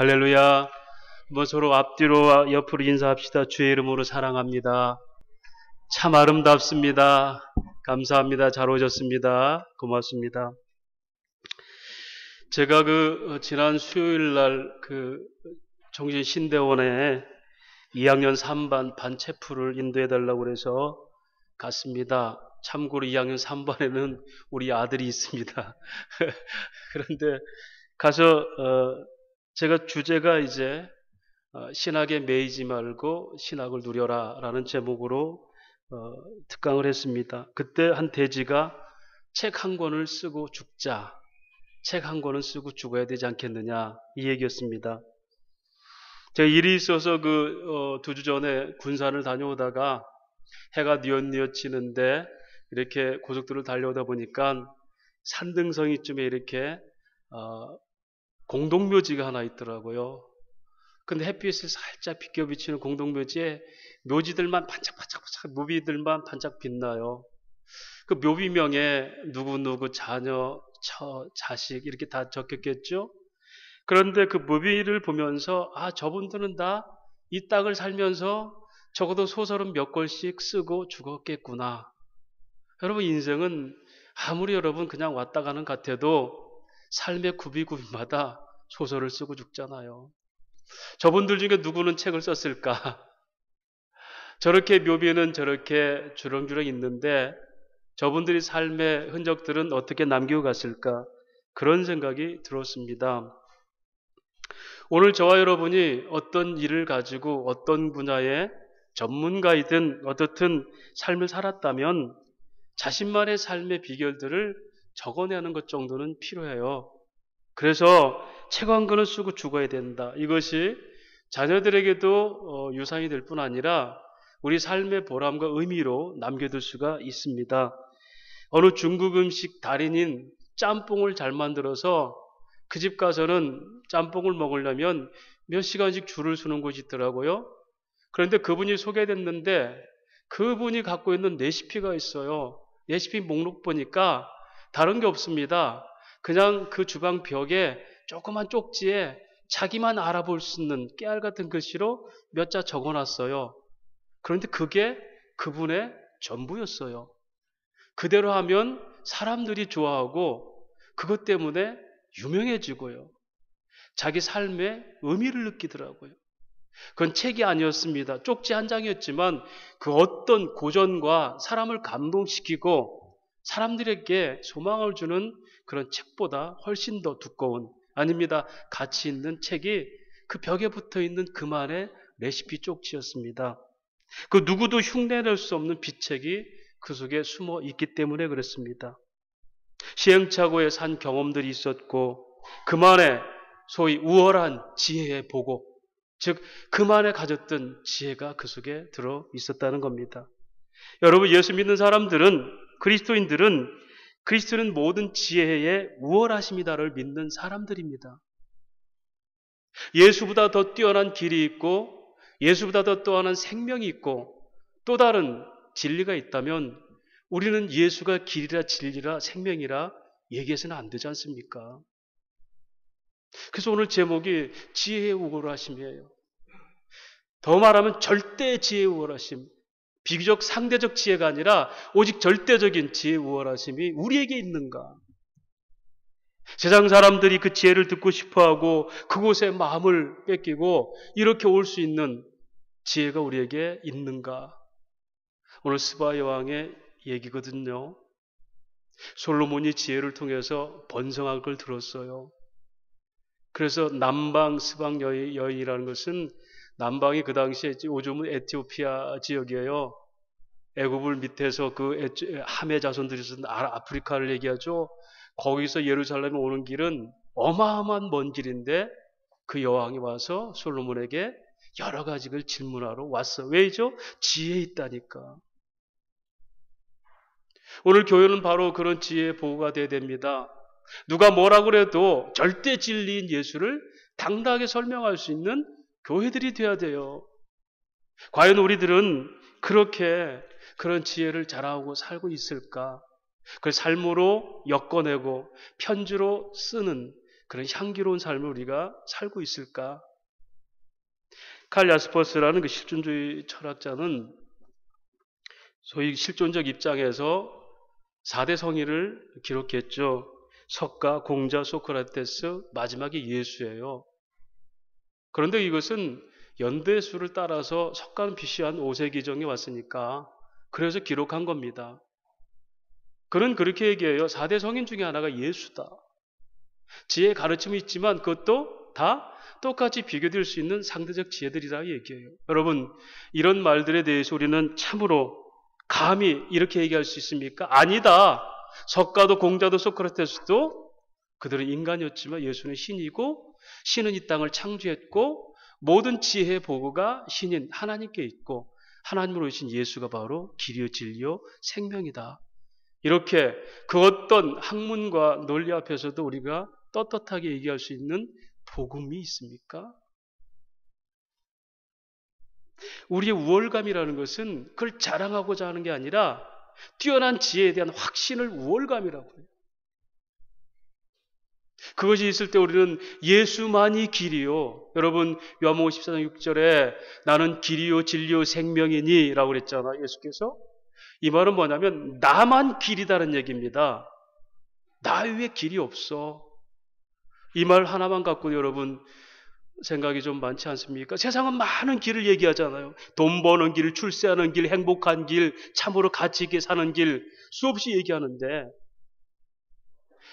할렐루야. 뭐 서로 앞뒤로 옆으로 인사합시다. 주의 이름으로 사랑합니다. 참 아름답습니다. 감사합니다. 잘 오셨습니다. 고맙습니다. 제가 지난 수요일 날 종신신대원에 2학년 3반 반체프를 인도해 달라고 그래서 갔습니다. 참고로 2학년 3반에는 우리 아들이 있습니다. 그런데 가서 제가 주제가 이제 신학에 매이지 말고 신학을 누려라 라는 제목으로 특강을 했습니다. 그때 한 대지가 책 한 권을 쓰고 죽자, 책 한 권은 쓰고 죽어야 되지 않겠느냐, 이 얘기였습니다. 제가 일이 있어서 2주 전에 군산을 다녀오다가 해가 뉘엿뉘엿지는데 이렇게 고속도로를 달려오다 보니까 산등성이쯤에 이렇게 공동묘지가 하나 있더라고요. 근데 햇빛을 살짝 비껴 비치는 공동묘지에 묘지들만 반짝반짝, 묘비들만 반짝 빛나요. 그 묘비명에 누구누구 자녀, 자식 이렇게 다 적혔겠죠? 그런데 그 묘비를 보면서 저분들은 다 이 땅을 살면서 적어도 소설은 몇 권씩 쓰고 죽었겠구나. 여러분, 인생은 아무리 여러분 그냥 왔다 가는 같아도 삶의 굽이굽이마다 소설을 쓰고 죽잖아요. 저분들 중에 누구는 책을 썼을까? 저렇게 묘비는 저렇게 주렁주렁 있는데 저분들이 삶의 흔적들은 어떻게 남기고 갔을까? 그런 생각이 들었습니다. 오늘 저와 여러분이 어떤 일을 가지고 어떤 분야의 전문가이든 어떻든 삶을 살았다면 자신만의 삶의 비결들을 적어내는 것 정도는 필요해요. 그래서 책 한 권을 쓰고 죽어야 된다. 이것이 자녀들에게도 유산이 될 뿐 아니라 우리 삶의 보람과 의미로 남겨둘 수가 있습니다. 어느 중국 음식 달인인 짬뽕을 잘 만들어서 그 집 가서는 짬뽕을 먹으려면 몇 시간씩 줄을 서는 곳이 있더라고요. 그런데 그분이 소개됐는데 그분이 갖고 있는 레시피가 있어요. 레시피 목록 보니까 다른 게 없습니다. 그냥 그 주방 벽에 조그만 쪽지에 자기만 알아볼 수 있는 깨알 같은 글씨로 몇 자 적어놨어요. 그런데 그게 그분의 전부였어요. 그대로 하면 사람들이 좋아하고 그것 때문에 유명해지고요. 자기 삶에 의미를 느끼더라고요. 그건 책이 아니었습니다. 쪽지 한 장이었지만 그 어떤 고전과 사람을 감동시키고 사람들에게 소망을 주는 그런 책보다 훨씬 더 두꺼운, 아닙니다, 가치 있는 책이 그 벽에 붙어 있는 그만의 레시피 쪽지였습니다. 그 누구도 흉내낼 수 없는 비책이 그 속에 숨어 있기 때문에 그렇습니다. 시행착오에 산 경험들이 있었고 그만의 소위 우월한 지혜의 보고, 즉 그만에 가졌던 지혜가 그 속에 들어 있었다는 겁니다. 여러분, 예수 믿는 사람들은, 그리스도인들은 그리스도는 모든 지혜의 우월하심이다를 믿는 사람들입니다. 예수보다 더 뛰어난 길이 있고 예수보다 더 뛰어난 생명이 있고 또 다른 진리가 있다면 우리는 예수가 길이라 진리라 생명이라 얘기해서는 안 되지 않습니까? 그래서 오늘 제목이 지혜의 우월하심이에요. 더 말하면 절대 지혜의 우월하심. 비교적 상대적 지혜가 아니라 오직 절대적인 지혜의 우월하심이 우리에게 있는가? 세상 사람들이 그 지혜를 듣고 싶어하고 그곳에 마음을 뺏기고 이렇게 올 수 있는 지혜가 우리에게 있는가? 오늘 스바 여왕의 얘기거든요. 솔로몬이 지혜를 통해서 번성할 걸 들었어요. 그래서 남방 스방 여인이라는 것은, 남방이 그 당시에 요즘은 에티오피아 지역이에요. 애굽을 밑에서 그 함의 자손들이 있었던 아프리카를 얘기하죠. 거기서 예루살렘에 오는 길은 어마어마한 먼 길인데 그 여왕이 와서 솔로몬에게 여러 가지를 질문하러 왔어. 왜죠? 지혜 있다니까. 오늘 교회는 바로 그런 지혜의 보고가 돼야 됩니다. 누가 뭐라고 그래도 절대 진리인 예수를 당당하게 설명할 수 있는 교회들이 돼야 돼요. 과연 우리들은 그렇게 그런 지혜를 자랑하고 살고 있을까? 그걸 삶으로 엮어내고 편지로 쓰는 그런 향기로운 삶을 우리가 살고 있을까? 칼 야스퍼스라는 그 실존주의 철학자는 소위 실존적 입장에서 4대 성인을 기록했죠. 석가, 공자, 소크라테스, 마지막에 예수예요. 그런데 이것은 연대수를 따라서 석가는 BC 한 5세기정에 왔으니까 그래서 기록한 겁니다. 그는 그렇게 얘기해요. 4대 성인 중에 하나가 예수다. 지혜의 가르침이 있지만 그것도 다 똑같이 비교될 수 있는 상대적 지혜들이라 얘기해요. 여러분, 이런 말들에 대해서 우리는 참으로 감히 이렇게 얘기할 수 있습니까? 아니다. 석가도 공자도 소크라테스도 그들은 인간이었지만 예수는 신이고 신은 이 땅을 창조했고 모든 지혜의 보고가 신인 하나님께 있고 하나님으로 오신 예수가 바로 길이요 진리요 생명이다. 이렇게 그 어떤 학문과 논리 앞에서도 우리가 떳떳하게 얘기할 수 있는 복음이 있습니까? 우리의 우월감이라는 것은 그걸 자랑하고자 하는 게 아니라 뛰어난 지혜에 대한 확신을 우월감이라고 해요. 그것이 있을 때 우리는 예수만이 길이요. 여러분 요한복음 14장 6절에 나는 길이요 진리요 생명이니 라고 그랬잖아요. 예수께서. 이 말은 뭐냐면 나만 길이다는 얘기입니다. 나 외에 길이 없어. 이 말 하나만 갖고 여러분 생각이 좀 많지 않습니까? 세상은 많은 길을 얘기하잖아요. 돈 버는 길, 출세하는 길, 행복한 길, 참으로 가치 있게 사는 길 수없이 얘기하는데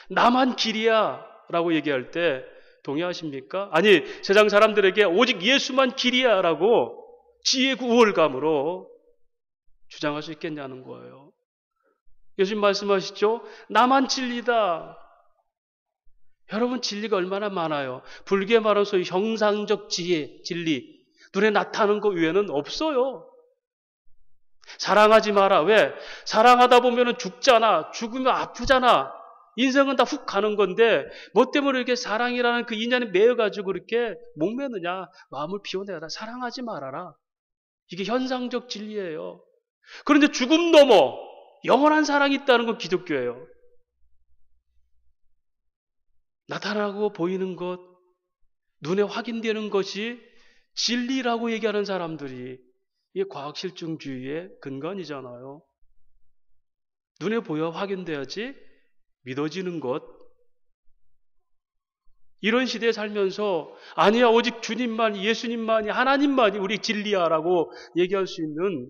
나만 길이야 라고 얘기할 때 동의하십니까? 아니 세상 사람들에게 오직 예수만 길이야 라고 지혜의 우월감으로 주장할 수 있겠냐는 거예요. 예수님 말씀하시죠? 나만 진리다. 여러분 진리가 얼마나 많아요. 불교에 말하는 소위 형상적 지혜, 진리 눈에 나타나는 것 외에는 없어요. 사랑하지 마라. 왜? 사랑하다 보면 죽잖아. 죽으면 아프잖아. 인생은 다 훅 가는 건데 뭐 때문에 이렇게 사랑이라는 그 인연에 매여가지고 그렇게 목매느냐. 마음을 비워내라. 사랑하지 말아라. 이게 현상적 진리예요. 그런데 죽음 넘어 영원한 사랑이 있다는 건 기독교예요. 나타나고 보이는 것, 눈에 확인되는 것이 진리라고 얘기하는 사람들이 이게 과학실증주의의 근간이잖아요. 눈에 보여 확인돼야지 믿어지는 것. 이런 시대에 살면서 아니야 오직 주님만이 예수님만이 하나님만이 우리 진리야라고 얘기할 수 있는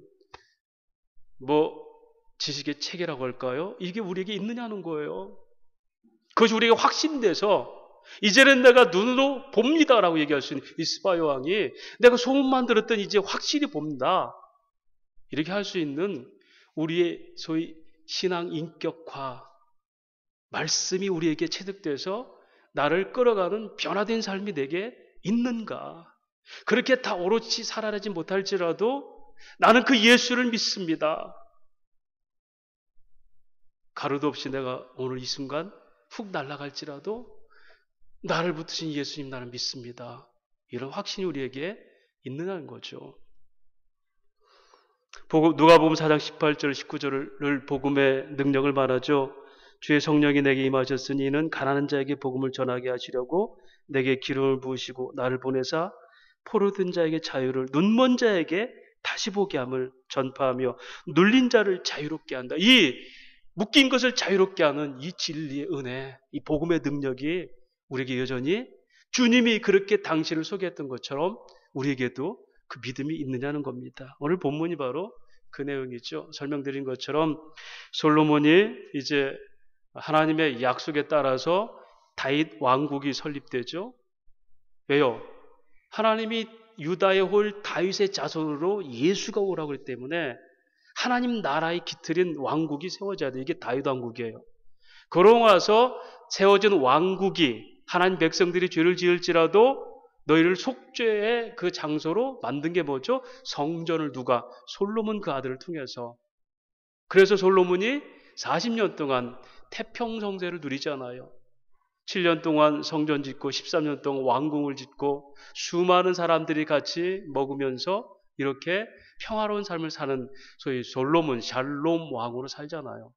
지식의 체계라고 할까요? 이게 우리에게 있느냐는 거예요. 그것이 우리에게 확신돼서 이제는 내가 눈으로 봅니다라고 얘기할 수 있는 이 스바 여왕이 내가 소문만 들었더니 이제 확실히 봅니다. 이렇게 할 수 있는 우리의 소위 신앙 인격화 말씀이 우리에게 체득돼서 나를 끌어가는 변화된 삶이 내게 있는가? 그렇게 다 오롯이 살아내지 못할지라도 나는 그 예수를 믿습니다. 가루도 없이 내가 오늘 이 순간 훅 날아갈지라도 나를 붙으신 예수님 나는 믿습니다. 이런 확신이 우리에게 있느냐는 거죠. 누가복음 4장 18절 19절을 복음의 능력을 말하죠. 주의 성령이 내게 임하셨으니 이는 가난한 자에게 복음을 전하게 하시려고 내게 기름을 부으시고 나를 보내사 포로된 자에게 자유를 눈먼 자에게 다시 보게 함을 전파하며 눌린 자를 자유롭게 한다. 이 묶인 것을 자유롭게 하는 이 진리의 은혜, 이 복음의 능력이 우리에게 여전히 주님이 그렇게 당신을 소개했던 것처럼 우리에게도 그 믿음이 있느냐는 겁니다. 오늘 본문이 바로 그 내용이죠. 설명드린 것처럼 솔로몬이 이제 하나님의 약속에 따라서 다윗 왕국이 설립되죠. 왜요? 하나님이 유다의 홀 다윗의 자손으로 예수가 오라고 했기 때문에 하나님 나라의 깃들인 왕국이 세워져야 돼요. 이게 다윗 왕국이에요. 그러고 와서 세워진 왕국이 하나님 백성들이 죄를 지을지라도 너희를 속죄의 그 장소로 만든 게 뭐죠? 성전을 누가? 솔로몬 그 아들을 통해서. 그래서 솔로몬이 40년 동안 태평성세를 누리잖아요. 7년 동안 성전 짓고 13년 동안 왕궁을 짓고 수많은 사람들이 같이 먹으면서 이렇게 평화로운 삶을 사는 소위 솔로몬, 샬롬 왕으로 살잖아요.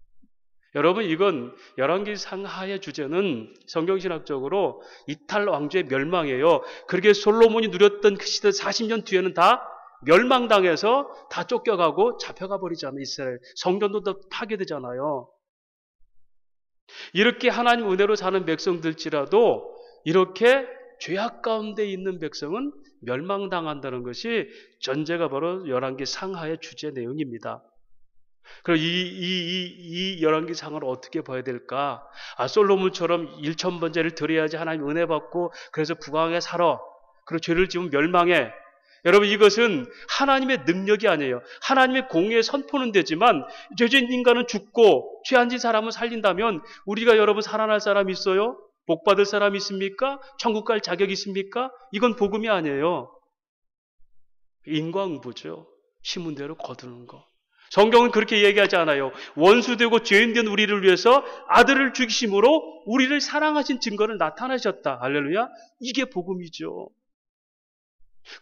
여러분, 이건 열왕기 상하의 주제는 성경신학적으로 이탈 왕조의 멸망이에요. 그렇게 솔로몬이 누렸던 그 시대 40년 뒤에는 다 멸망당해서 다 쫓겨가고 잡혀가 버리잖아요. 이스라엘. 성전도 다 파괴되잖아요. 이렇게 하나님 은혜로 사는 백성들지라도 이렇게 죄악 가운데 있는 백성은 멸망당한다는 것이 전제가 바로 열왕기 상하의 주제 내용입니다. 그럼 이 열왕기 상을 어떻게 봐야 될까? 솔로몬처럼 1,000번째를 드려야지 하나님 은혜 받고 그래서 부강하게 살아. 그리고 죄를 지으면 멸망해. 여러분, 이것은 하나님의 능력이 아니에요. 하나님의 공의의 선포는 되지만 죄진 인간은 죽고 죄 안 진 사람은 살린다면 우리가 여러분 살아날 사람 있어요? 복 받을 사람 있습니까? 천국 갈 자격 있습니까? 이건 복음이 아니에요. 인과응보죠. 심은 대로 거두는 거. 성경은 그렇게 얘기하지 않아요. 원수되고 죄인된 우리를 위해서 아들을 죽이심으로 우리를 사랑하신 증거를 나타내셨다. 할렐루야. 이게 복음이죠.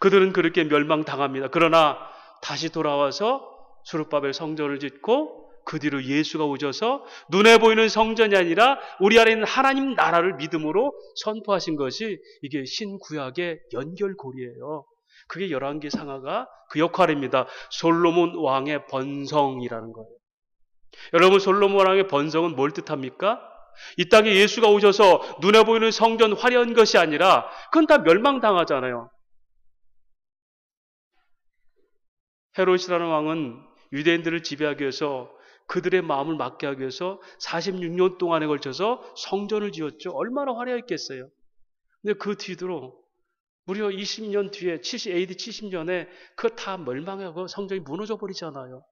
그들은 그렇게 멸망당합니다. 그러나 다시 돌아와서 수룹바벨 성전을 짓고 그 뒤로 예수가 오셔서 눈에 보이는 성전이 아니라 우리 안에 있는 하나님 나라를 믿음으로 선포하신 것이 이게 신구약의 연결고리예요. 그게 열왕기 상하가 그 역할입니다. 솔로몬 왕의 번성이라는 거예요. 여러분, 솔로몬 왕의 번성은 뭘 뜻합니까? 이 땅에 예수가 오셔서 눈에 보이는 성전 화려한 것이 아니라 그건 다 멸망당하잖아요. 헤롯이라는 왕은 유대인들을 지배하기 위해서 그들의 마음을 맡게 하기 위해서 46년 동안에 걸쳐서 성전을 지었죠. 얼마나 화려했겠어요. 근데 그 뒤로 무려 20년 뒤에 AD 70년에 그거 다 멸망하고 성전이 무너져 버리잖아요.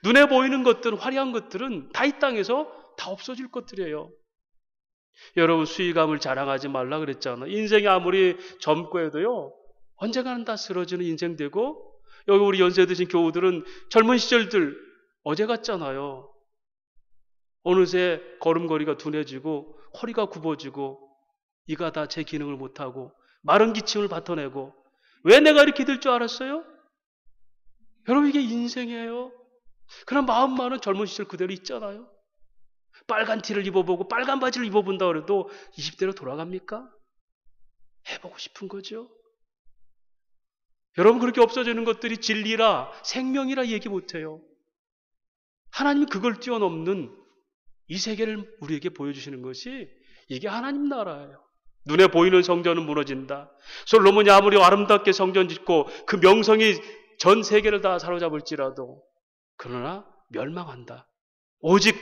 눈에 보이는 것들은, 화려한 것들은 다 이 땅에서 다 없어질 것들이에요. 여러분, 수위감을 자랑하지 말라 그랬잖아요. 인생이 아무리 젊고 해도요, 언젠가는 다 쓰러지는 인생 되고, 여기 우리 연세 드신 교우들은 젊은 시절들 어제 같잖아요. 어느새 걸음걸이가 둔해지고 허리가 굽어지고 이가 다 제 기능을 못하고 마른 기침을 뱉어내고 왜 내가 이렇게 될 줄 알았어요? 여러분, 이게 인생이에요. 그런 마음만은 젊은 시절 그대로 있잖아요. 빨간 티를 입어보고 빨간 바지를 입어본다 그래도 20대로 돌아갑니까? 해보고 싶은 거죠. 여러분, 그렇게 없어지는 것들이 진리라 생명이라 얘기 못해요. 하나님이 그걸 뛰어넘는 이 세계를 우리에게 보여주시는 것이 이게 하나님 나라예요. 눈에 보이는 성전은 무너진다. 솔로몬이 아무리 아름답게 성전 짓고 그 명성이 전 세계를 다 사로잡을지라도 그러나 멸망한다. 오직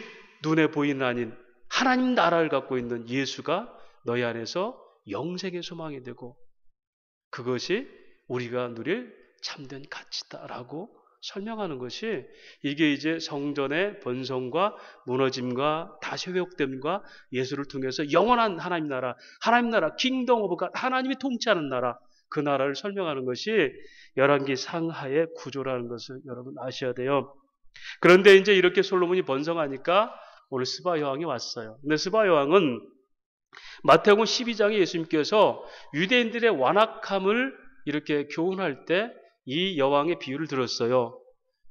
눈에 보이는 아닌 하나님 나라를 갖고 있는 예수가 너희 안에서 영생의 소망이 되고 그것이 우리가 누릴 참된 가치다라고 설명하는 것이 이게 이제 성전의 번성과 무너짐과 다시 회복됨과 예수를 통해서 영원한 하나님 나라, 킹덤 오브 갓, 하나님이 통치하는 나라, 그 나라를 설명하는 것이 열왕기 상하의 구조라는 것을 여러분 아셔야 돼요. 그런데 이제 이렇게 솔로몬이 번성하니까 오늘 스바 여왕이 왔어요. 근데 스바 여왕은 마태복음 12장에 예수님께서 유대인들의 완악함을 이렇게 교훈할 때 이 여왕의 비유를 들었어요.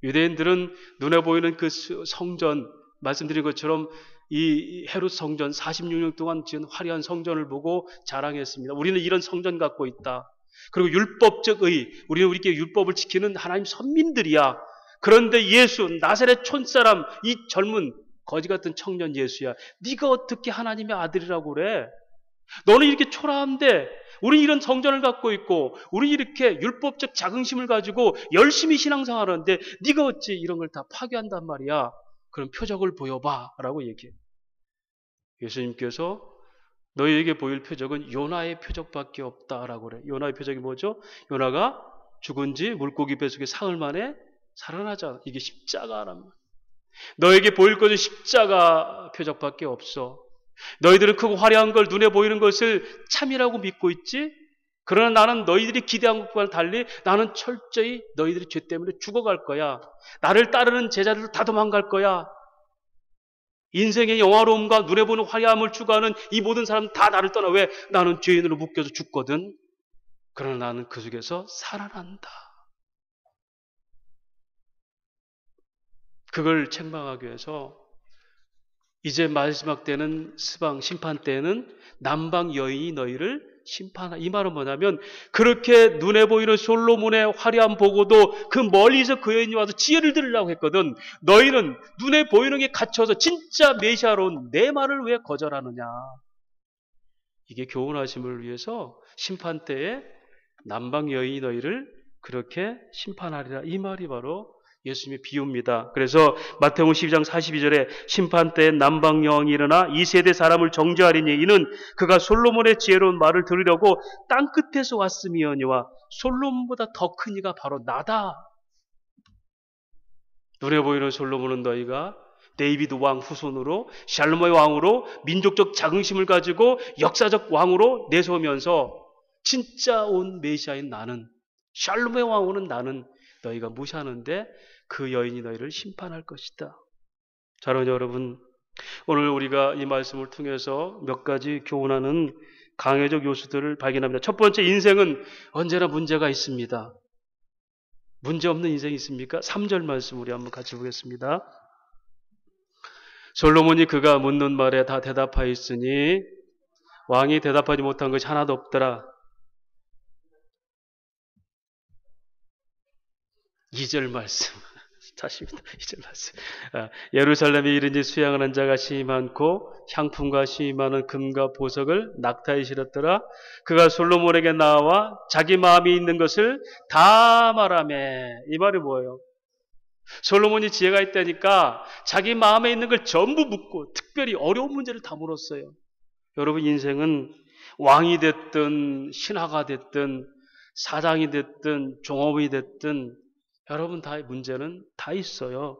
유대인들은 눈에 보이는 그 성전, 말씀드린 것처럼 이 헤롯 성전 46년 동안 지은 화려한 성전을 보고 자랑했습니다. 우리는 이런 성전 갖고 있다. 그리고 율법적 의, 우리는 우리께 율법을 지키는 하나님 선민들이야. 그런데 예수, 나사렛 촌사람, 이 젊은 거지 같은 청년 예수야. 네가 어떻게 하나님의 아들이라고 그래? 너는 이렇게 초라한데 우리 이런 성전을 갖고 있고 우리 이렇게 율법적 자긍심을 가지고 열심히 신앙생활하는데 네가 어찌 이런 걸 다 파괴한단 말이야. 그럼 표적을 보여봐 라고 얘기해요. 예수님께서 너희에게 보일 표적은 요나의 표적밖에 없다라고 그래. 요나의 표적이 뭐죠? 요나가 죽은 지 물고기 뱃속에 사흘 만에 살아나자. 이게 십자가란 말이야. 너에게 보일 것은 십자가 표적밖에 없어. 너희들은 크고 화려한 걸, 눈에 보이는 것을 참이라고 믿고 있지? 그러나 나는 너희들이 기대한 것과는 달리 나는 철저히 너희들이 죄 때문에 죽어갈 거야. 나를 따르는 제자들도 다 도망갈 거야. 인생의 영화로움과 눈에 보는 화려함을 추구하는 이 모든 사람 다 나를 떠나. 왜? 나는 죄인으로 묶여서 죽거든. 그러나 나는 그 속에서 살아난다. 그걸 책망하기 위해서 이제 마지막 때는 스방 심판 때는 남방 여인이 너희를 심판하. 이 말은 뭐냐면 그렇게 눈에 보이는 솔로몬의 화려함 보고도 그 멀리서 그 여인이 와서 지혜를 들으려고 했거든. 너희는 눈에 보이는 게 갇혀서 진짜 메시아로 온 내 말을 왜 거절하느냐. 이게 교훈하심을 위해서 심판 때에 남방 여인이 너희를 그렇게 심판하리라. 이 말이 바로 예수님의 비유입니다. 그래서 마태복음 12장 42절에 심판 때에 남방 여왕이 일어나 이 세대 사람을 정죄하리니 이는 그가 솔로몬의 지혜로운 말을 들으려고 땅 끝에서 왔음이오니와 솔로몬보다 더 큰 이가 바로 나다. 눈에 보이는 솔로몬은 너희가 데이비드 왕 후손으로 샬롬의 왕으로 민족적 자긍심을 가지고 역사적 왕으로 내세우면서 진짜 온 메시아인 나는 샬롬의 왕으로는 나는 너희가 무시하는데 그 여인이 너희를 심판할 것이다. 사랑하는 여러분, 오늘 우리가 이 말씀을 통해서 몇 가지 교훈하는 강해적 요소들을 발견합니다. 첫 번째, 인생은 언제나 문제가 있습니다. 문제 없는 인생이 있습니까? 3절 말씀 우리 한번 같이 보겠습니다. 솔로몬이 그가 묻는 말에 다 대답하였으니 왕이 대답하지 못한 것이 하나도 없더라. 2절 말씀. 다시입니다. 2절 말씀. 예루살렘에 이르니 수양하는 자가 심히 많고 향품과 심히 많은 금과 보석을 낙타에 실었더라. 그가 솔로몬에게 나와 자기 마음이 있는 것을 다 말하며. 이 말이 뭐예요? 솔로몬이 지혜가 있다니까 자기 마음에 있는 걸 전부 묻고 특별히 어려운 문제를 다 물었어요. 여러분, 인생은 왕이 됐든 신하가 됐든 사장이 됐든 종업이 됐든 여러분 다 문제는 다 있어요.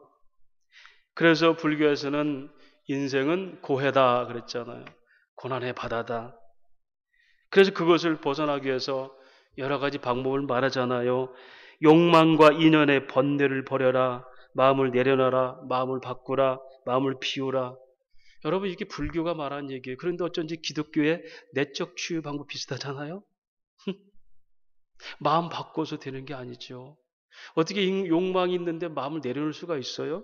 그래서 불교에서는 인생은 고해다 그랬잖아요. 고난의 바다다. 그래서 그것을 벗어나기 위해서 여러 가지 방법을 말하잖아요. 욕망과 인연의 번뇌를 버려라. 마음을 내려놔라. 마음을 바꾸라. 마음을 비우라. 여러분, 이게 불교가 말하는 얘기예요. 그런데 어쩐지 기독교의 내적 치유 방법 비슷하잖아요. 마음 바꿔서 되는 게 아니죠. 어떻게 욕망이 있는데 마음을 내려놓을 수가 있어요?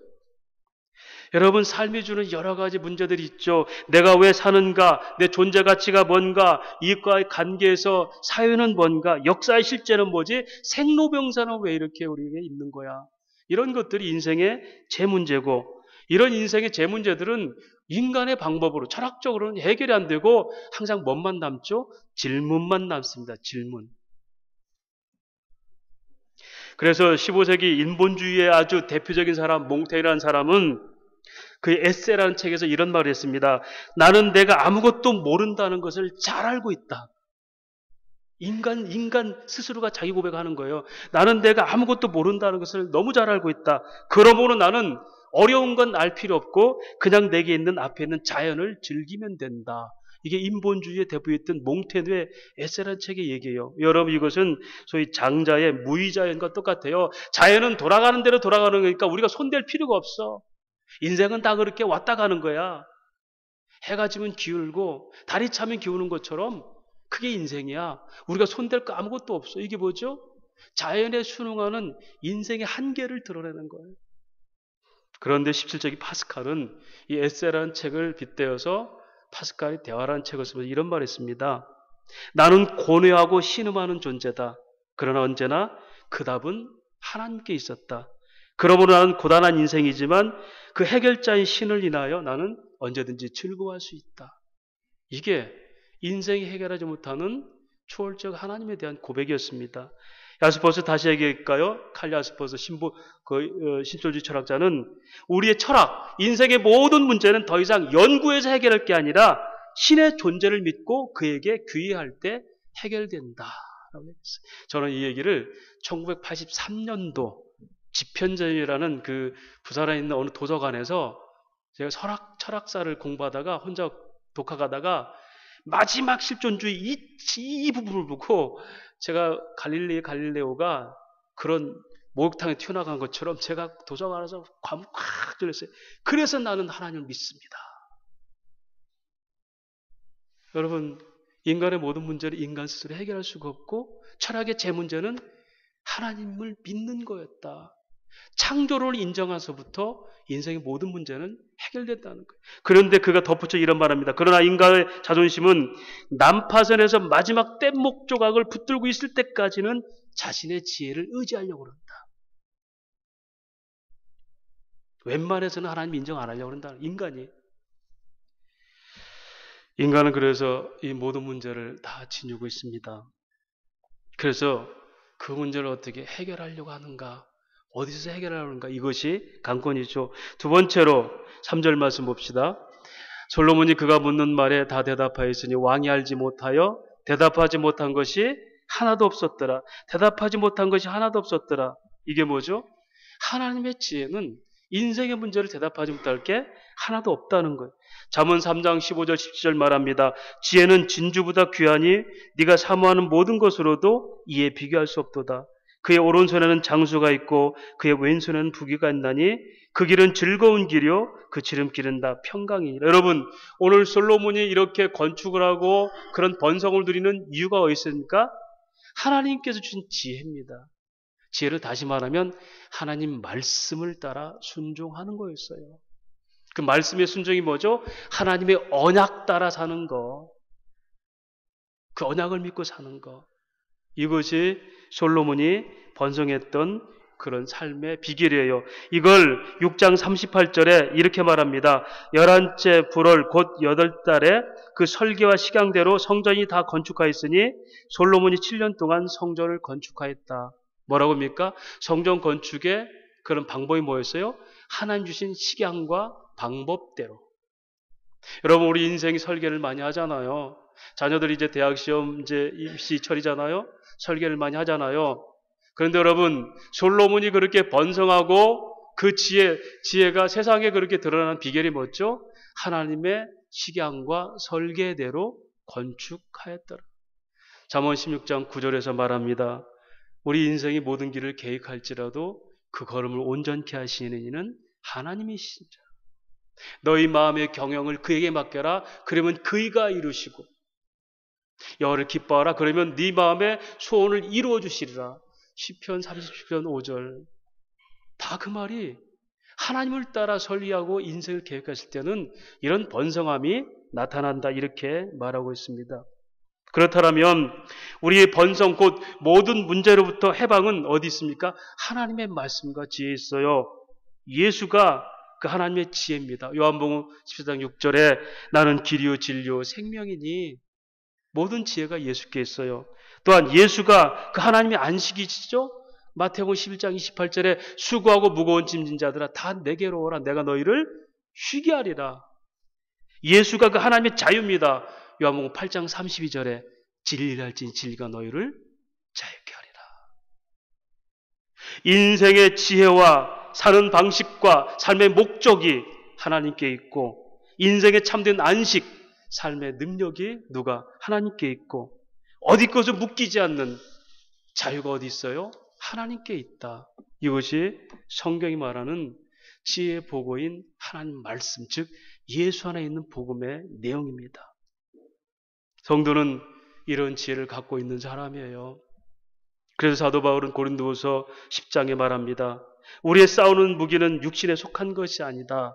여러분, 삶이 주는 여러 가지 문제들이 있죠. 내가 왜 사는가? 내 존재 가치가 뭔가? 이익과의 관계에서 사유는 뭔가? 역사의 실제는 뭐지? 생로병사는 왜 이렇게 우리에게 있는 거야? 이런 것들이 인생의 제 문제고, 이런 인생의 제 문제들은 인간의 방법으로 철학적으로는 해결이 안 되고 항상 뭔만 남죠? 질문만 남습니다. 질문. 그래서 15세기 인본주의의 아주 대표적인 사람 몽테이라는 사람은 그 에세라는 책에서 이런 말을 했습니다. 나는 내가 아무것도 모른다는 것을 잘 알고 있다. 인간 스스로가 자기 고백하는 거예요. 나는 내가 아무것도 모른다는 것을 너무 잘 알고 있다. 그러므로 나는 어려운 건 알 필요 없고 그냥 내게 있는 앞에 있는 자연을 즐기면 된다. 이게 인본주의의 대부였던 몽테누의 에세라는 책의 얘기예요. 여러분, 이것은 소위 장자의 무의자연과 똑같아요. 자연은 돌아가는 대로 돌아가는 거니까 우리가 손댈 필요가 없어. 인생은 다 그렇게 왔다 가는 거야. 해가 지면 기울고 달이 차면 기우는 것처럼 그게 인생이야. 우리가 손댈 거 아무것도 없어. 이게 뭐죠? 자연에 순응하는 인생의 한계를 드러내는 거예요. 그런데 17세기 파스칼은 이 에세라는 책을 빗대어서 파스칼이 대화라는 책을 쓰면서 이런 말을 했습니다. 나는 고뇌하고 신음하는 존재다. 그러나 언제나 그 답은 하나님께 있었다. 그러므로 나는 고단한 인생이지만 그 해결자인 신을 인하여 나는 언제든지 즐거워할 수 있다. 이게 인생이 해결하지 못하는 초월적 하나님에 대한 고백이었습니다. 야스퍼스 다시 얘기할까요? 칼 야스퍼스 신솔주의 철학자는 우리의 철학, 인생의 모든 문제는 더 이상 연구해서 해결할 게 아니라 신의 존재를 믿고 그에게 귀의할 때 해결된다. 저는 이 얘기를 1983년도 지편전이라는 그 부산에 있는 어느 도서관에서 제가 철학사를 공부하다가 혼자 독학하다가 마지막 실존주의 이 부분을 보고 제가 갈릴레오가 그런 목욕탕에 튀어나간 것처럼 제가 도서관에서 감을 콱 들렸어요. 그래서 나는 하나님을 믿습니다. 여러분, 인간의 모든 문제를 인간 스스로 해결할 수가 없고 철학의 제 문제는 하나님을 믿는 거였다. 창조론을 인정해서부터 인생의 모든 문제는 해결됐다는 거예요. 그런데 그가 덧붙여 이런 말합니다. 그러나 인간의 자존심은 난파선에서 마지막 뗏목 조각을 붙들고 있을 때까지는 자신의 지혜를 의지하려고 그런다. 웬만해서는 하나님 인정 안 하려고 그런다. 인간은 그래서 이 모든 문제를 다 지니고 있습니다. 그래서 그 문제를 어떻게 해결하려고 하는가? 어디서 해결하는가? 이것이 관건이죠. 두 번째로 3절 말씀 봅시다. 솔로몬이 그가 묻는 말에 다 대답하였으니 왕이 알지 못하여 대답하지 못한 것이 하나도 없었더라. 대답하지 못한 것이 하나도 없었더라. 이게 뭐죠? 하나님의 지혜는 인생의 문제를 대답하지 못할 게 하나도 없다는 거예요. 잠언 3장 15절 17절 말합니다. 지혜는 진주보다 귀하니 네가 사모하는 모든 것으로도 이에 비교할 수 없도다. 그의 오른손에는 장수가 있고 그의 왼손에는 부귀가 있나니 그 길은 즐거운 길이요 그 지름길은 다 평강이니라. 여러분, 오늘 솔로몬이 이렇게 건축을 하고 그런 번성을 누리는 이유가 어디 있습니까? 하나님께서 주신 지혜입니다. 지혜를 다시 말하면 하나님 말씀을 따라 순종하는 거였어요. 그 말씀의 순종이 뭐죠? 하나님의 언약 따라 사는 거. 그 언약을 믿고 사는 거. 이것이 솔로몬이 번성했던 그런 삶의 비결이에요. 이걸 6장 38절에 이렇게 말합니다. 11째 불월 곧 8달에 그 설계와 식양대로 성전이 다 건축하였으니 솔로몬이 7년 동안 성전을 건축하였다. 뭐라고 합니까? 성전 건축의 그런 방법이 뭐였어요? 하나님 주신 식양과 방법대로. 여러분, 우리 인생이 설계를 많이 하잖아요. 자녀들이 이제 대학 시험 이제 입시 철이잖아요. 설계를 많이 하잖아요. 그런데 여러분, 솔로몬이 그렇게 번성하고 그 지혜가 세상에 그렇게 드러나는 비결이 뭐죠? 하나님의 식양과 설계대로 건축하였더라. 잠언 16장 9절에서 말합니다. 우리 인생이 모든 길을 계획할지라도 그 걸음을 온전케 하시는 이는 하나님이시니라. 너희 마음의 경영을 그에게 맡겨라. 그러면 그이가 이루시고 여호와를 기뻐하라. 그러면 네 마음의 소원을 이루어 주시리라. 시편 37편 5절. 다 그 말이 하나님을 따라 설리하고 인생을 계획했을 때는 이런 번성함이 나타난다. 이렇게 말하고 있습니다. 그렇다면 우리의 번성 곧 모든 문제로부터 해방은 어디 있습니까? 하나님의 말씀과 지혜에 있어요. 예수가 그 하나님의 지혜입니다. 요한복음 14장 6절에 나는 길이요 진리요 생명이니 모든 지혜가 예수께 있어요. 또한 예수가 그 하나님의 안식이시죠? 마태복음 11장 28절에 수고하고 무거운 짐진 자들아 다 내게로 오라. 내가 너희를 쉬게 하리라. 예수가 그 하나님의 자유입니다. 요한복음 8장 32절에 진리를 할지니 진리가 너희를 자유케 하리라. 인생의 지혜와 사는 방식과 삶의 목적이 하나님께 있고 인생의 참된 안식, 삶의 능력이 누가? 하나님께 있고 어디 것을 묶이지 않는 자유가 어디 있어요? 하나님께 있다. 이것이 성경이 말하는 지혜의 보고인 하나님 말씀, 즉 예수 안에 있는 복음의 내용입니다. 성도는 이런 지혜를 갖고 있는 사람이에요. 그래서 사도 바울은 고린도후서 10장에 말합니다. 우리의 싸우는 무기는 육신에 속한 것이 아니다.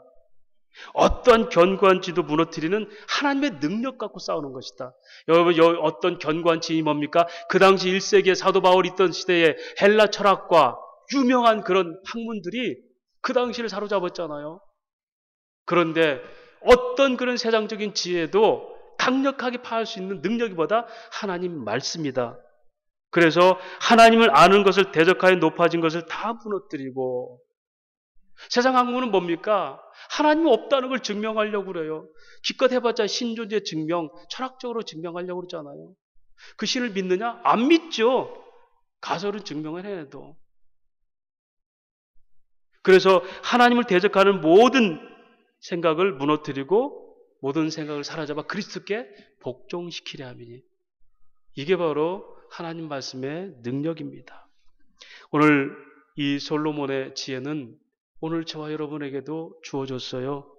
어떠한 견고한 지도 무너뜨리는 하나님의 능력 갖고 싸우는 것이다. 여러분, 어떤 견고한 지이 뭡니까? 그 당시 1세기에 사도 바울이 있던 시대에 헬라 철학과 유명한 그런 학문들이 그 당시를 사로잡았잖아요. 그런데 어떤 그런 세상적인 지혜도 강력하게 파할 수 있는 능력이보다 하나님 말씀이다. 그래서 하나님을 아는 것을 대적하여 높아진 것을 다 무너뜨리고 세상 학문은 뭡니까? 하나님이 없다는 걸 증명하려고 그래요. 기껏 해봤자 신존재 증명, 철학적으로 증명하려고 그러잖아요. 그 신을 믿느냐? 안 믿죠. 가설은 증명을 해도. 그래서 하나님을 대적하는 모든 생각을 무너뜨리고 모든 생각을 사로잡아 그리스도께 복종시키려 함이니 이게 바로 하나님 말씀의 능력입니다. 오늘 이 솔로몬의 지혜는 오늘 저와 여러분에게도 주어졌어요.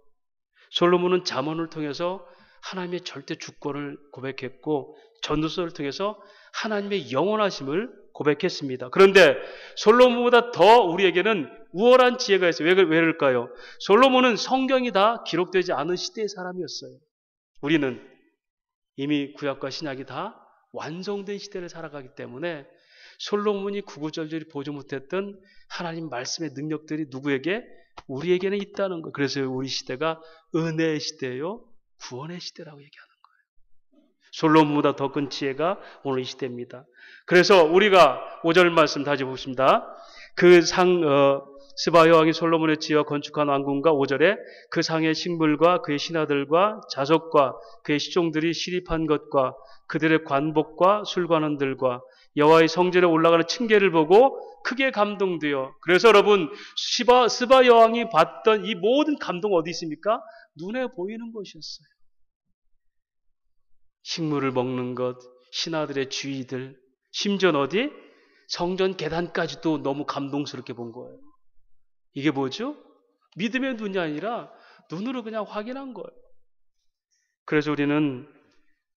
솔로몬은 잠언을 통해서 하나님의 절대 주권을 고백했고 전도서를 통해서 하나님의 영원하심을 고백했습니다. 그런데 솔로몬보다 더 우리에게는 우월한 지혜가 있어요. 왜 그럴까요? 솔로몬은 성경이 다 기록되지 않은 시대의 사람이었어요. 우리는 이미 구약과 신약이 다 완성된 시대를 살아가기 때문에 솔로몬이 구구절절히 보지 못했던 하나님 말씀의 능력들이 누구에게? 우리에게는 있다는 거. 그래서 우리 시대가 은혜의 시대요, 구원의 시대라고 얘기하는 거예요. 솔로몬보다 더 큰 지혜가 오늘 이 시대입니다. 그래서 우리가 5절 말씀 다시 보십니다. 스바 여왕이 솔로몬의 지어 건축한 왕궁과 5절에 그 상의 식물과 그의 신하들과 자석과 그의 시종들이 시립한 것과 그들의 관복과 술관원들과 여호와의 성전에 올라가는 층계를 보고 크게 감동되어, 그래서 여러분 스바 여왕이 봤던 이 모든 감동 어디 있습니까? 눈에 보이는 것이었어요. 식물을 먹는 것, 신하들의 주의들, 심지어 어디? 성전 계단까지도 너무 감동스럽게 본 거예요. 이게 뭐죠? 믿음의 눈이 아니라 눈으로 그냥 확인한 거예요. 그래서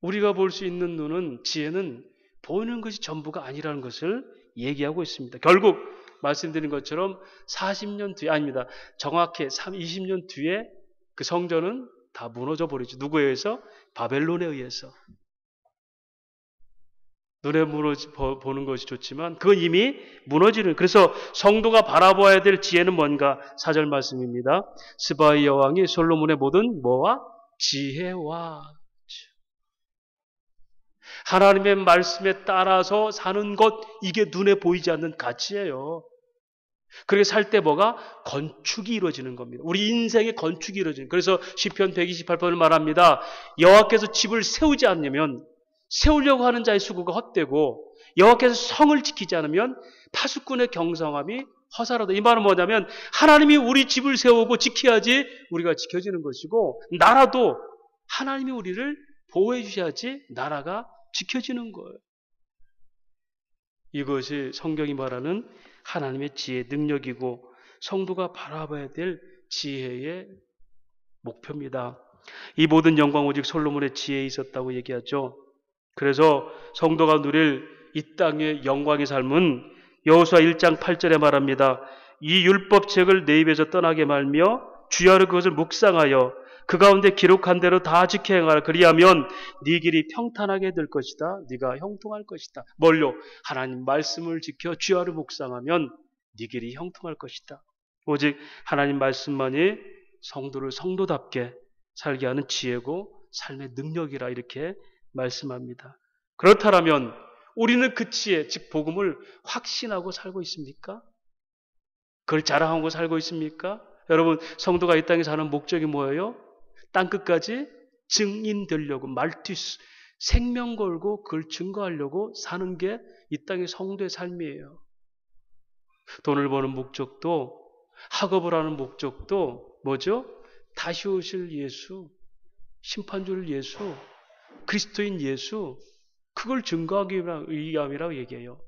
우리가 볼 수 있는 눈은, 지혜는 보이는 것이 전부가 아니라는 것을 얘기하고 있습니다. 결국 말씀드린 것처럼 40년 뒤에, 아닙니다, 정확히 20년 뒤에 그 성전은 다 무너져 버리죠. 누구에 의해서? 바벨론에 의해서. 눈에 보는 것이 좋지만 그건 이미 무너지는. 그래서 성도가 바라보아야 될 지혜는 뭔가? 4절 말씀입니다. 스바의 여왕이 솔로몬의 모든 뭐와? 지혜와. 하나님의 말씀에 따라서 사는 것, 이게 눈에 보이지 않는 가치예요. 그렇게 살 때 뭐가? 건축이 이루어지는 겁니다. 우리 인생의 건축이 이루어지는. 그래서 시편 128편을 말합니다. 여호와께서 집을 세우지 않으면 세우려고 하는 자의 수고가 헛되고, 여호와께서 성을 지키지 않으면 파수꾼의 경성함이 허사로다. 이 말은 뭐냐면 하나님이 우리 집을 세우고 지켜야지 우리가 지켜지는 것이고, 나라도 하나님이 우리를 보호해 주셔야지 나라가 지켜지는 거예요. 이것이 성경이 말하는 하나님의 지혜의 능력이고 성도가 바라봐야 될 지혜의 목표입니다. 이 모든 영광 오직 솔로몬의 지혜에 있었다고 얘기하죠. 그래서 성도가 누릴 이 땅의 영광의 삶은 여호수아 1장 8절에 말합니다. 이 율법책을 내 입에서 떠나게 말며 주야로 그것을 묵상하여 그 가운데 기록한 대로 다 지켜 행하라. 그리하면 네 길이 평탄하게 될 것이다. 네가 형통할 것이다. 뭘요? 하나님 말씀을 지켜 주야로 묵상하면 네 길이 형통할 것이다. 오직 하나님 말씀만이 성도를 성도답게 살게 하는 지혜고 삶의 능력이라 이렇게 말씀합니다. 그렇다면 우리는 그 지혜, 즉 복음을 확신하고 살고 있습니까? 그걸 자랑하고 살고 있습니까? 여러분, 성도가 이 땅에 사는 목적이 뭐예요? 땅끝까지 증인되려고, 말티스, 생명 걸고 그걸 증거하려고 사는 게 이 땅의 성도의 삶이에요. 돈을 버는 목적도, 학업을 하는 목적도 뭐죠? 다시 오실 예수, 심판주를 예수, 그리스도인 예수, 그걸 증거하기 위함이라고 얘기해요.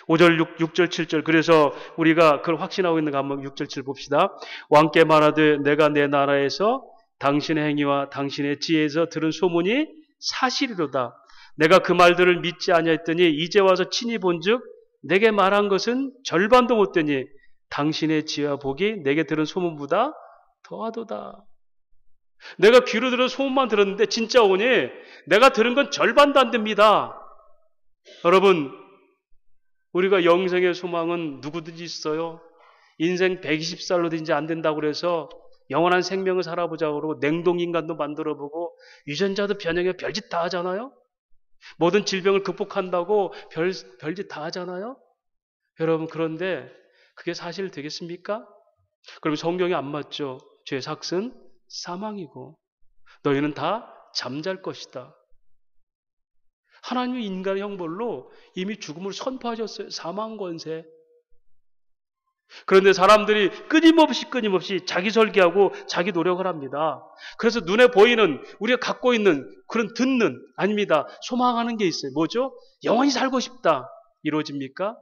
5절, 6절, 7절. 그래서 우리가 그걸 확신하고 있는 거 한번 6절, 7절 봅시다. 왕께 말하되 내가 내 나라에서 당신의 행위와 당신의 지혜에서 들은 소문이 사실이로다. 내가 그 말들을 믿지 아니하였더니 이제 와서 친히 본즉 내게 말한 것은 절반도 못 되니 당신의 지혜와 복이 내게 들은 소문보다 더하도다. 내가 귀로 들은 소문만 들었는데 진짜 오니 내가 들은 건 절반도 안 됩니다. 여러분, 우리가 영생의 소망은 누구든지 있어요. 인생 120살로 이제 안 된다고 그래서 영원한 생명을 살아보자고 그러고 냉동인간도 만들어보고 유전자도 변형해 별짓 다 하잖아요. 모든 질병을 극복한다고 별짓 다 하잖아요. 여러분, 그런데 그게 사실 되겠습니까? 그럼 성경이 안 맞죠. 죄의 삭은 사망이고 너희는 다 잠잘 것이다. 하나님이 인간의 형벌로 이미 죽음을 선포하셨어요. 사망 권세. 그런데 사람들이 끊임없이 자기 설계하고 자기 노력을 합니다. 그래서 눈에 보이는, 우리가 갖고 있는 그런 듣는, 아닙니다. 소망하는 게 있어요. 뭐죠? 영원히 살고 싶다. 이루어집니까? 아니에요.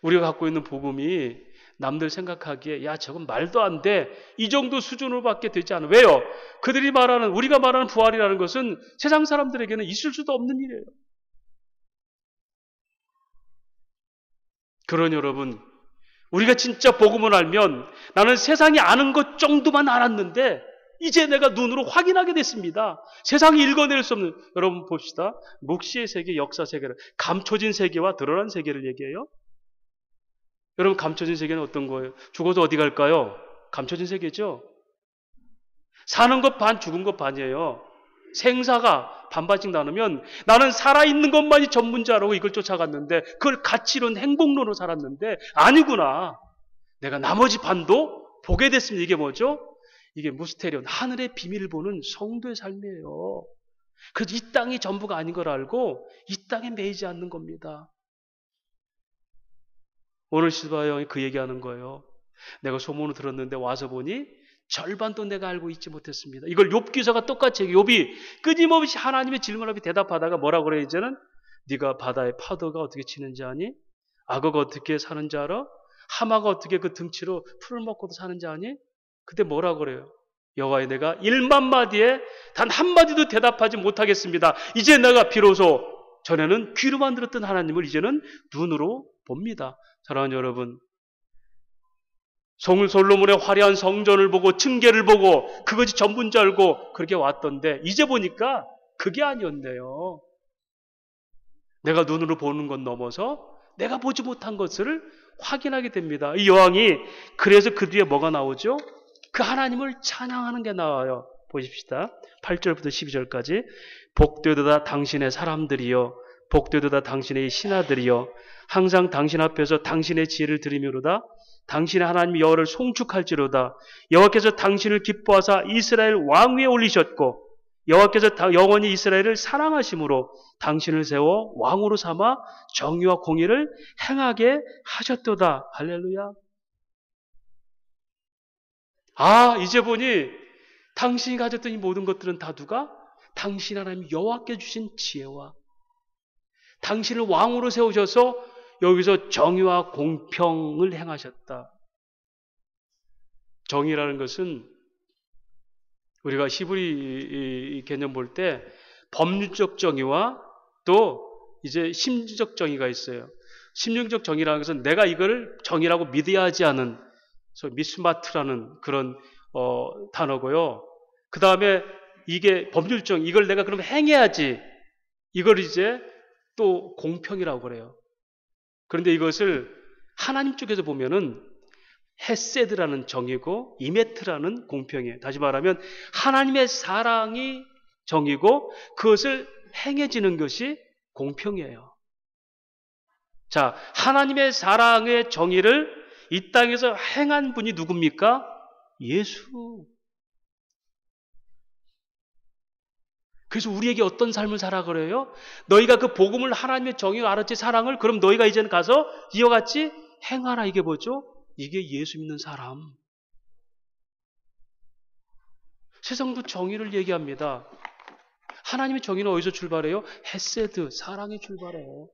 우리가 갖고 있는 복음이 남들 생각하기에 야 저건 말도 안 돼. 이 정도 수준으로밖에 되지 않아. 왜요? 우리가 말하는 부활이라는 것은 세상 사람들에게는 있을 수도 없는 일이에요. 그러니 여러분, 우리가 진짜 복음을 알면 나는 세상이 아는 것 정도만 알았는데 이제 내가 눈으로 확인하게 됐습니다. 세상이 읽어낼 수 없는, 여러분 봅시다. 묵시의 세계, 역사 세계를, 감춰진 세계와 드러난 세계를 얘기해요. 여러분, 감춰진 세계는 어떤 거예요? 죽어도 어디 갈까요? 감춰진 세계죠. 사는 것 반, 죽은 것 반이에요. 생사가 반반씩 나누면 나는 살아있는 것만이 전문자라고 이걸 쫓아갔는데 그걸 가치론, 행복론으로 살았는데 아니구나. 내가 나머지 반도 보게 됐습니다. 이게 뭐죠? 이게 무스테리온, 하늘의 비밀을 보는 성도의 삶이에요. 그래서 이 땅이 전부가 아닌 걸 알고 이 땅에 매이지 않는 겁니다. 오늘 시바 형이 그 얘기하는 거예요. 내가 소문을 들었는데 와서 보니 절반도 내가 알고 있지 못했습니다. 이걸 욥기서가 똑같이 얘기해요. 욥이 끊임없이 하나님의 질문 앞에 대답하다가 뭐라고 그래 이제는? 네가 바다의 파도가 어떻게 치는지 아니? 악어가 어떻게 사는지 알아? 하마가 어떻게 그 등치로 풀을 먹고도 사는지 아니? 그때 뭐라고 그래요? 여호와의 내가 1만 마디에 단 한마디도 대답하지 못하겠습니다. 이제 내가 비로소 전에는 귀로만 들었던 하나님을 이제는 눈으로 봅니다. 사랑하는 여러분, 솔로몬의 화려한 성전을 보고 층계를 보고 그것이 전부인 줄 알고 그렇게 왔던데 이제 보니까 그게 아니었네요. 내가 눈으로 보는 것 넘어서 내가 보지 못한 것을 확인하게 됩니다. 이 여왕이 그래서 그 뒤에 뭐가 나오죠? 그 하나님을 찬양하는 게 나와요. 보십시다. 8절부터 12절까지 복되도다 당신의 사람들이여, 복되도다 당신의 신하들이여, 항상 당신 앞에서 당신의 지혜를 들으미로다. 당신의 하나님 여호와를 송축할지로다. 여호와께서 당신을 기뻐하사 이스라엘 왕 위에 올리셨고 여호와께서 영원히 이스라엘을 사랑하심으로 당신을 세워 왕으로 삼아 정의와 공의를 행하게 하셨도다. 할렐루야. 아, 이제 보니 당신이 가졌던 이 모든 것들은 다 누가? 당신 하나님 여호와께 주신 지혜와 당신을 왕으로 세우셔서 여기서 정의와 공평을 행하셨다. 정의라는 것은 우리가 히브리 개념 볼 때 법률적 정의와 또 이제 심리적 정의가 있어요. 심리적 정의라는 것은 내가 이걸 정의라고 믿어야 하지 않은 미스마트라는 그런 단어고요. 그 다음에 이게 법률적, 이걸 내가 그럼 행해야지. 이걸 이제 또 공평이라고 그래요. 그런데 이것을 하나님 쪽에서 보면은 헤세드라는 정의고 이메트라는 공평이에요. 다시 말하면 하나님의 사랑이 정의고 그것을 행해지는 것이 공평이에요. 자, 하나님의 사랑의 정의를 이 땅에서 행한 분이 누굽니까? 예수. 그래서 우리에게 어떤 삶을 살아 그래요? 너희가 그 복음을 하나님의 정의를 알았지, 사랑을, 그럼 너희가 이제는 가서 이와 같이 행하라. 이게 뭐죠? 이게 예수 믿는 사람. 세상도 정의를 얘기합니다. 하나님의 정의는 어디서 출발해요? 헤세드, 사랑이 출발해요.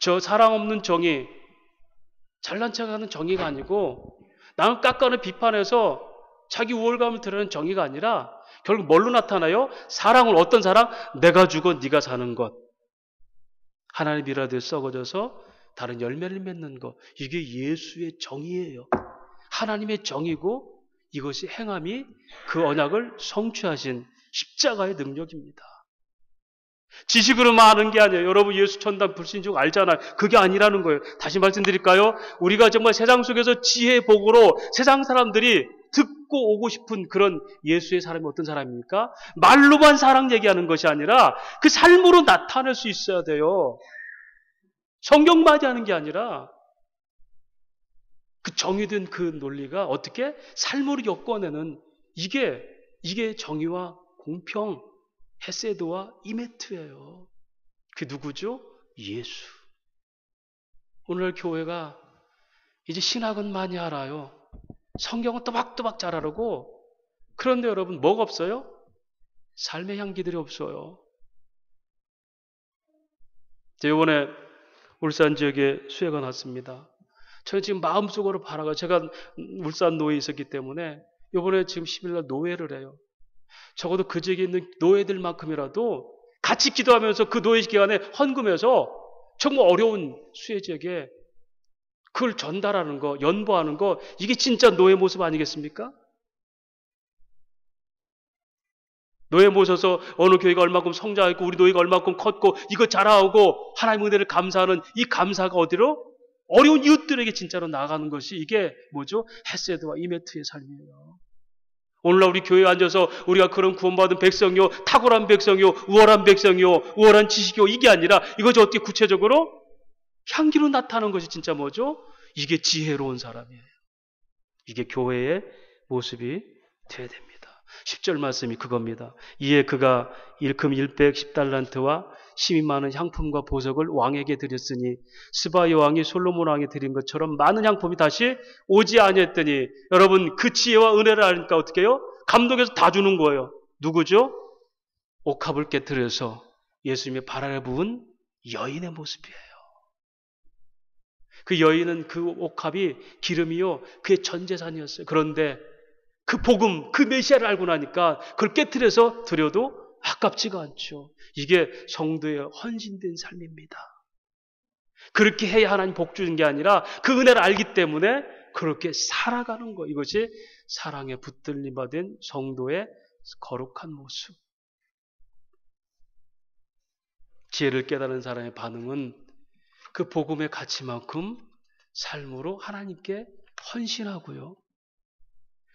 저 사랑 없는 정의, 잘난 척하는 정의가 아니고 남을 깎아는 비판해서 자기 우월감을 드러내는 정의가 아니라 결국 뭘로 나타나요? 사랑을, 어떤 사랑? 내가 죽어 네가 사는 것. 하나님 미라드에 썩어져서 다른 열매를 맺는 것. 이게 예수의 정의예요. 하나님의 정의고 이것이 행함이 그 언약을 성취하신 십자가의 능력입니다. 지식으로만 아는 게 아니에요. 여러분 예수 천당 불신종 알잖아요. 그게 아니라는 거예요. 다시 말씀드릴까요? 우리가 정말 세상 속에서 지혜의 복으로 세상 사람들이 듣고 오고 싶은 그런 예수의 사람이 어떤 사람입니까? 말로만 사랑 얘기하는 것이 아니라 그 삶으로 나타낼 수 있어야 돼요. 성경만이 하는 게 아니라 그 정의된 그 논리가 어떻게 삶으로 엮어내는 이게 정의와 공평, 헤세드와 이메트예요. 그게 누구죠? 예수. 오늘 교회가 이제 신학은 많이 알아요. 성경은 또박또박 잘 알고, 그런데 여러분 뭐가 없어요? 삶의 향기들이 없어요. 이번에 울산 지역에 수해가 났습니다. 저는 지금 마음속으로 바라가, 제가 울산 노예에 있었기 때문에 이번에 지금 10일날 노예를 해요. 적어도 그 지역에 있는 노예들만큼이라도 같이 기도하면서 그 노예 기간에 헌금해서 정말 어려운 수혜자에게 그걸 전달하는 거, 연보하는 거, 이게 진짜 노예 모습 아니겠습니까? 노예 모셔서 어느 교회가 얼마큼 성장했고 우리 노예가 얼마큼 컸고 이거 자라오고 하나님의 은혜를 감사하는 이 감사가 어디로? 어려운 이웃들에게 진짜로 나아가는 것이 이게 뭐죠? 헤세드와 이메트의 삶이에요. 오늘날 우리 교회에 앉아서 우리가 그런 구원받은 백성이요, 탁월한 백성이요, 우월한 백성이요, 우월한 지식이요, 이게 아니라 이것이 어떻게 구체적으로 향기로 나타나는 것이 진짜 뭐죠? 이게 지혜로운 사람이에요. 이게 교회의 모습이 되어야 됩니다. 10절 말씀이 그겁니다. 이에 그가 일금 110달란트와 심히 많은 향품과 보석을 왕에게 드렸으니 스바 여왕이 솔로몬 왕에 드린 것처럼 많은 향품이 다시 오지 아니했더니, 여러분 그 지혜와 은혜를 아니까 어떻게 해요? 감독에서 다 주는 거예요. 누구죠? 옥합을 깨뜨려서 예수님의 발 아래 부은 여인의 모습이에요. 그 여인은 그 옥합이 기름이요, 그의 전 재산이었어요. 그런데 그 복음, 그 메시아를 알고 나니까 그걸 깨트려서 드려도 아깝지가 않죠. 이게 성도의 헌신된 삶입니다. 그렇게 해야 하나님 복 주는 게 아니라 그 은혜를 알기 때문에 그렇게 살아가는 거. 이것이 사랑에 붙들림 받은 성도의 거룩한 모습. 지혜를 깨달은 사람의 반응은 그 복음의 가치만큼 삶으로 하나님께 헌신하고요.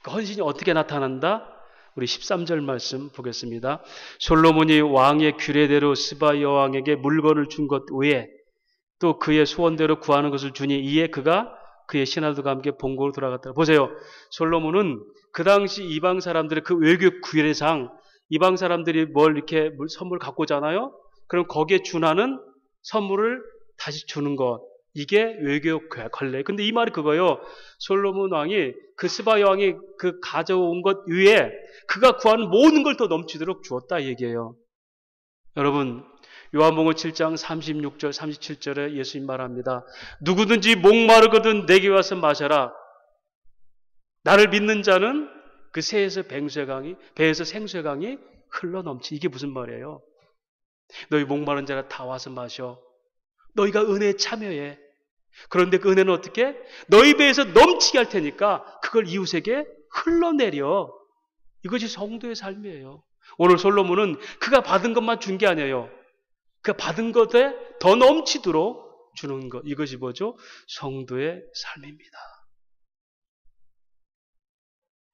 그 헌신이 어떻게 나타난다? 우리 13절 말씀 보겠습니다. 솔로몬이 왕의 규례대로 스바 여왕에게 물건을 준 것 외에 또 그의 소원대로 구하는 것을 주니 이에 그가 그의 신하들과 함께 본국으로 돌아갔다. 보세요. 솔로몬은 그 당시 이방 사람들의 그 외교 규례상 이방 사람들이 뭘 이렇게 선물 갖고 오잖아요. 그럼 거기에 준하는 선물을 다시 주는 것. 이게 외교 관례. 근데 이 말이 그거예요. 솔로몬 왕이 그 스바 여왕이 그 가져온 것 위에 그가 구하는 모든 걸 더 넘치도록 주었다 이 얘기예요. 여러분, 요한복음 7장 36절 37절에 예수님 말합니다. 누구든지 목마르거든 내게 와서 마셔라. 나를 믿는 자는 그 배에서 생수의 강이 흘러넘치. 이게 무슨 말이에요? 너희 목마른 자라 다 와서 마셔. 너희가 은혜에 참여해. 그런데 그 은혜는 어떻게? 너희 배에서 넘치게 할 테니까 그걸 이웃에게 흘러내려. 이것이 성도의 삶이에요. 오늘 솔로몬은 그가 받은 것만 준 게 아니에요. 그가 받은 것에 더 넘치도록 주는 것. 이것이 뭐죠? 성도의 삶입니다.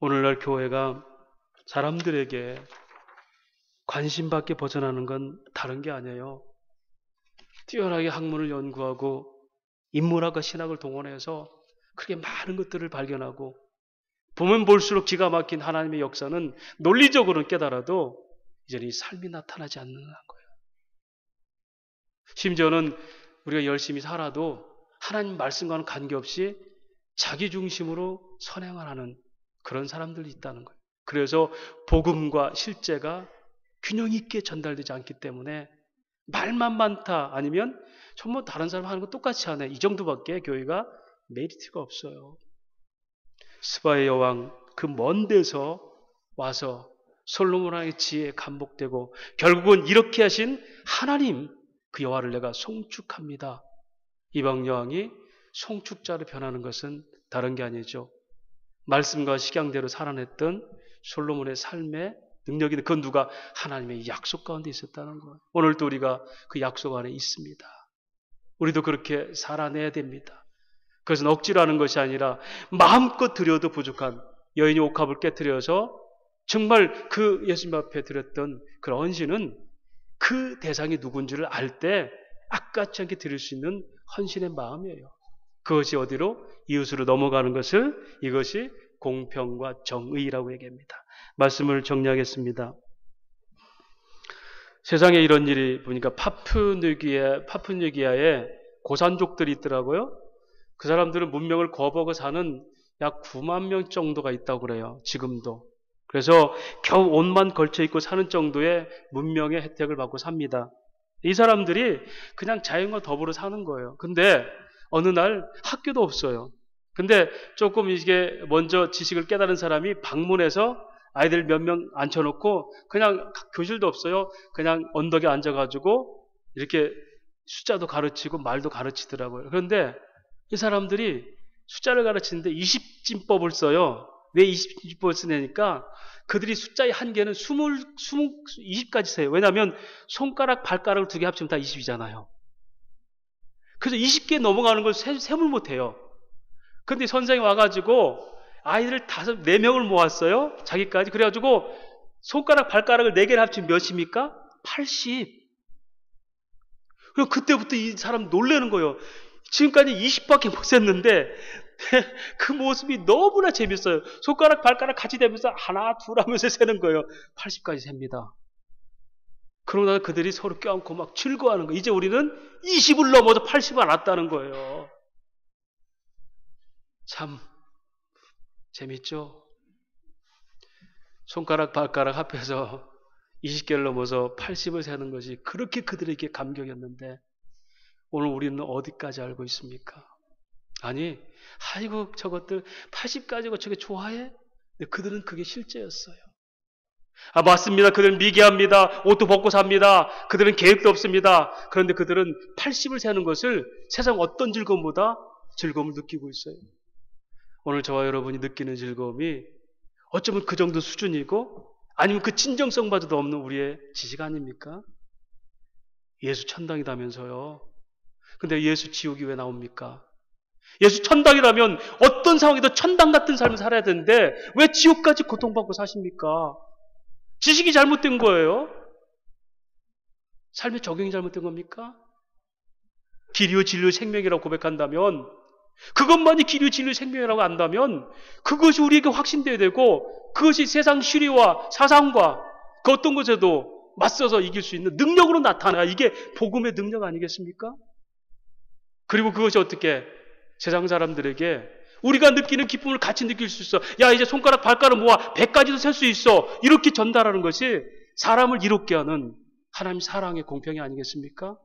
오늘날 교회가 사람들에게 관심밖에 벗어나는 건 다른 게 아니에요. 뛰어나게 학문을 연구하고 인문학과 신학을 동원해서 그렇게 많은 것들을 발견하고 보면 볼수록 기가 막힌 하나님의 역사는 논리적으로는 깨달아도 이제는 이 삶이 나타나지 않는 거예요. 심지어는 우리가 열심히 살아도 하나님 말씀과는 관계없이 자기 중심으로 선행을 하는 그런 사람들이 있다는 거예요. 그래서 복음과 실제가 균형 있게 전달되지 않기 때문에 말만 많다 아니면 전부 다른 사람 하는 거 똑같이 하네. 이 정도밖에 교회가 메리트가 없어요. 스바의 여왕 그 먼 데서 와서 솔로몬 왕의 지혜에 감복되고 결국은 이렇게 하신 하나님 그 여호와를 내가 송축합니다. 이방 여왕이 송축자로 변하는 것은 다른 게 아니죠. 말씀과 식양대로 살아냈던 솔로몬의 삶의 능력이 그건 누가? 하나님의 약속 가운데 있었다는 거예요. 오늘도 우리가 그 약속 안에 있습니다. 우리도 그렇게 살아내야 됩니다. 그것은 억지로 하는 것이 아니라 마음껏 드려도 부족한 여인이 옥합을 깨뜨려서 정말 그 예수님 앞에 드렸던 그 헌신은 그 대상이 누군지를 알 때 아깝지 않게 드릴 수 있는 헌신의 마음이에요. 그것이 어디로? 이웃으로 넘어가는 것을 이것이 공평과 정의라고 얘기합니다. 말씀을 정리하겠습니다. 세상에 이런 일이 보니까 파푸뉴기아에 고산족들이 있더라고요. 그 사람들은 문명을 거부하고 사는 약 9만 명 정도가 있다고 그래요. 지금도. 그래서 겨우 옷만 걸쳐 입고 사는 정도의 문명의 혜택을 받고 삽니다. 이 사람들이 그냥 자연과 더불어 사는 거예요. 근데 어느 날 학교도 없어요. 근데 조금 이게 먼저 지식을 깨달은 사람이 방문해서 아이들 몇 명 앉혀놓고 그냥 교실도 없어요. 그냥 언덕에 앉아가지고 이렇게 숫자도 가르치고 말도 가르치더라고요. 그런데 이 사람들이 숫자를 가르치는데 20진법을 써요. 왜 20진법을 쓰냐니까 그들이 숫자의 한계는 20까지 세요. 왜냐하면 손가락, 발가락을 두 개 합치면 다 20이잖아요. 그래서 20개 넘어가는 걸 세물 못해요. 근데 선생님이 와가지고 아이들 4명을 모았어요. 자기까지. 그래가지고 손가락, 발가락을 4개를 합치면 몇입니까? 80. 그리고 그때부터 이 사람 놀라는 거예요. 지금까지 20밖에 못 셌는데 그 모습이 너무나 재밌어요. 손가락, 발가락 같이 대면서 하나, 둘 하면서 세는 거예요. 80까지 셉니다. 그러고 나서 그들이 서로 껴안고 막 즐거워하는 거예요. 이제 우리는 20을 넘어서 80을 알았다는 거예요. 참 재밌죠? 손가락, 발가락 합해서 20개를 넘어서 80을 세는 것이 그렇게 그들에게 감격이었는데 오늘 우리는 어디까지 알고 있습니까? 아니, 아이고 저것들 80까지고 저게 좋아해? 근데 그들은 그게 실제였어요. 아, 맞습니다. 그들은 미개합니다. 옷도 벗고 삽니다. 그들은 계획도 없습니다. 그런데 그들은 80을 세는 것을 세상 어떤 즐거움보다 즐거움을 느끼고 있어요. 오늘 저와 여러분이 느끼는 즐거움이 어쩌면 그 정도 수준이고 아니면 그 진정성마저도 없는 우리의 지식 아닙니까? 예수 천당이라면서요. 근데 예수 지옥이 왜 나옵니까? 예수 천당이라면 어떤 상황에도 천당 같은 삶을 살아야 되는데 왜 지옥까지 고통받고 사십니까? 지식이 잘못된 거예요? 삶의 적용이 잘못된 겁니까? 길이요 진리요 생명이라고 고백한다면 그것만이 길이요 진리요 생명이라고 안다면 그것이 우리에게 확신되어야 되고 그것이 세상 시리와 사상과 그 어떤 것에도 맞서서 이길 수 있는 능력으로 나타나. 이게 복음의 능력 아니겠습니까? 그리고 그것이 어떻게 세상 사람들에게 우리가 느끼는 기쁨을 같이 느낄 수 있어. 야, 이제 손가락 발가락 모아 100까지도 셀 수 있어. 이렇게 전달하는 것이 사람을 이롭게 하는 하나님 사랑의 공평이 아니겠습니까?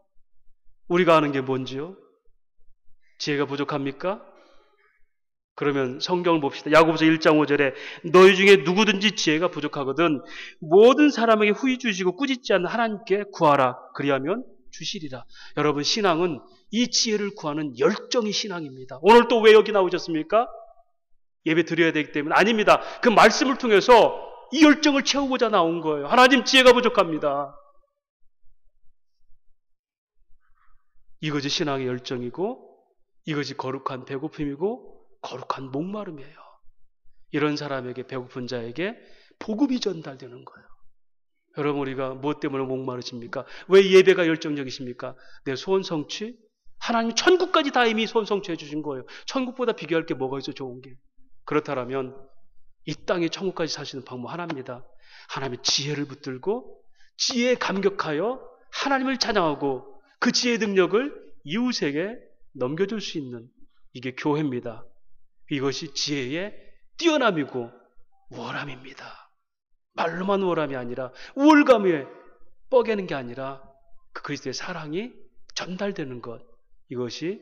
우리가 아는 게 뭔지요? 지혜가 부족합니까? 그러면 성경을 봅시다. 야고보서 1장 5절에 너희 중에 누구든지 지혜가 부족하거든 모든 사람에게 후히 주시고 꾸짖지 않는 하나님께 구하라. 그리하면 주시리라. 여러분, 신앙은 이 지혜를 구하는 열정이 신앙입니다. 오늘 또 왜 여기 나오셨습니까? 예배 드려야 되기 때문에 아닙니다. 그 말씀을 통해서 이 열정을 채우고자 나온 거예요. 하나님, 지혜가 부족합니다. 이것이 신앙의 열정이고 이것이 거룩한 배고픔이고 거룩한 목마름이에요. 이런 사람에게, 배고픈 자에게 복음이 전달되는 거예요. 여러분, 우리가 무엇 때문에 목마르십니까? 왜 예배가 열정적이십니까? 내 소원 성취? 하나님 천국까지 다 이미 소원 성취해 주신 거예요. 천국보다 비교할 게 뭐가 있어, 좋은 게. 그렇다면 이 땅에 천국까지 사시는 방법 하나입니다. 하나님의 지혜를 붙들고 지혜에 감격하여 하나님을 찬양하고 그 지혜의 능력을 이웃에게 넘겨줄 수 있는 이게 교회입니다. 이것이 지혜의 뛰어남이고 우월함입니다. 말로만 우월함이 아니라 우월감에 뻐개는 게 아니라 그 그리스도의 사랑이 전달되는 것, 이것이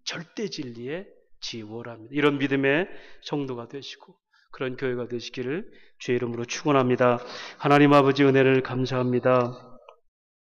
절대 진리의 지혜 우월함입니다. 이런 믿음의 성도가 되시고 그런 교회가 되시기를 주의 이름으로 축원합니다. 하나님 아버지, 은혜를 감사합니다.